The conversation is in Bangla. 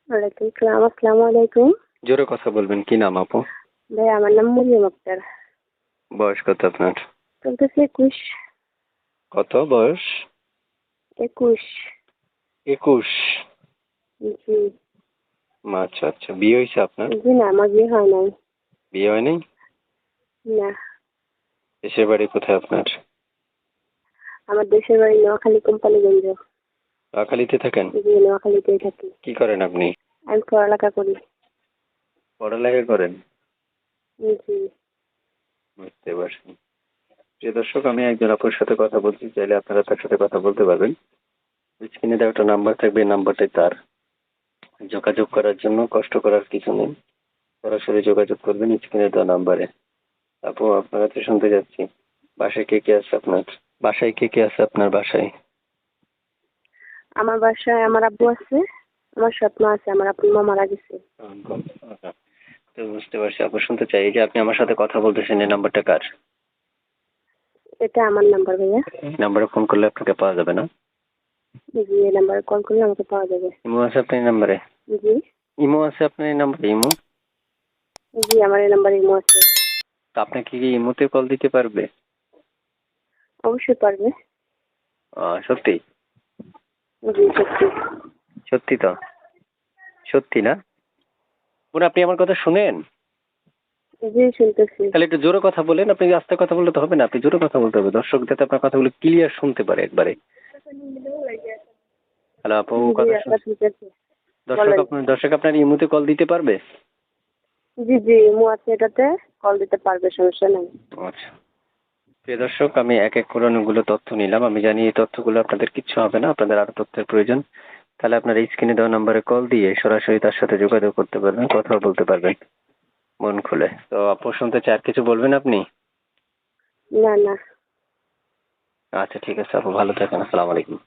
ওয়ালাইকুম সালাম। আসসালামু আলাইকুম। জোরে কথা বলবেন। কি নাম আপু? ভাই আমার নাম মরিয়ম আক্তার। বয়স কত আপনার? চলতেছে ২১। কত বয়স? ২১। ২১। জি। আচ্ছা আচ্ছা, বিয়ে হয়েছে আপনার? জি না, আমার বিয়ে হয় নাই। বিয়ে হয় নাই? না। দেশের বাড়ি কোথায় আপনার? আমার দেশের বাড়ি নোয়াখালী কোম্পানিগঞ্জ। নোয়াখালীতে থাকেন? জি, নোয়াখালীতেই থাকি। কি করেন আপনি? আমি পড়ালেখা করি। পড়ালেখা করেন? জি। বুঝতে পারছি। প্রিয় দর্শক, আমি একজন আপুর সাথে কথা বলছি, চাইলে আপনারা তার সাথে কথা বলতে পারবেন। স্ক্রিনে দেওয়া একটা নাম্বার থাকবে, এই নাম্বারটাই তার। যোগাযোগ করার জন্য কষ্ট করার কিছু নেই, সরাসরি যোগাযোগ করবেন স্ক্রিনে দেওয়া নাম্বারে। আপু, আপনার কাছে শুনতে যাচ্ছি, বাসায় কে কে আছে আপনার? বাসায় কে কে আছে আপনার বাসায়? আমার বাসায় আমার আব্বু আছে, আমার সৎ মা আছে, আমার আপুর মা মারা গেছে। তো বুঝতে পারছি আপু, শুনতে চাই, এই যে আপনি আমার সাথে কথা বলতেছেন, এই নাম্বারটা কার? এটা আমার নাম্বার ভাইয়া। এই নাম্বারে ফোন করলে আপনাকে পাওয়া যাবে না? জি, এই নাম্বারে কল করলে আমাকে পাওয়া যাবে। ইমো আছে আপনার এই নাম্বারে? জি। ইমো আছে আপনার এই নাম্বারে? ইমো? জি, আমার এই নাম্বারে ইমো আছে। তো আপনাকে কি ইমোতে কল দিতে পারবে? অবশ্যই পারবে। সত্যি? জি, সত্যি। সত্যি তো? সত্যি না? বোন, আপনি আমার কথা শুনেন? জি, শুনতেছি। তাহলে একটু জোরে কথা বলেন। আপনি আস্তে কথা বললে তো হবে না, আপনি জোরে কথা বলতে হবে, দর্শক যাতে আপনার কথাগুলো ক্লিয়ার শুনতে পারে একবারে। হ্যালো আপু, জি, কথা শুন। আচ্ছা ঠিক আছে। বলেন। দর্শক আপনার ইমোতে কল দিতে পারবে? জি, জি, ইমো আছে, এটাতে কল দিতে পারবে, সমস্যা নেই। আচ্ছা। প্রিয় দর্শক, আমি এক এক করে অনেকগুলো তথ্য নিলাম। আমি জানি এই তথ্যগুলো আপনাদের কিচ্ছু হবে না, আপনাদের আরো তথ্যের প্রয়োজন। তাহলে আপনার এই স্ক্রিনে দেওয়া নাম্বারে কল দিয়ে সরাসরি তার সাথে যোগাযোগ করতে পারবেন, কথা বলতে পারবেন মন খুলে। তো আপু, শুনতে চাই, আর কিছু বলবেন আপনি? না, না। আচ্ছা ঠিক আছে আপু, ভালো থাকেন। আসসালামু আলাইকুম।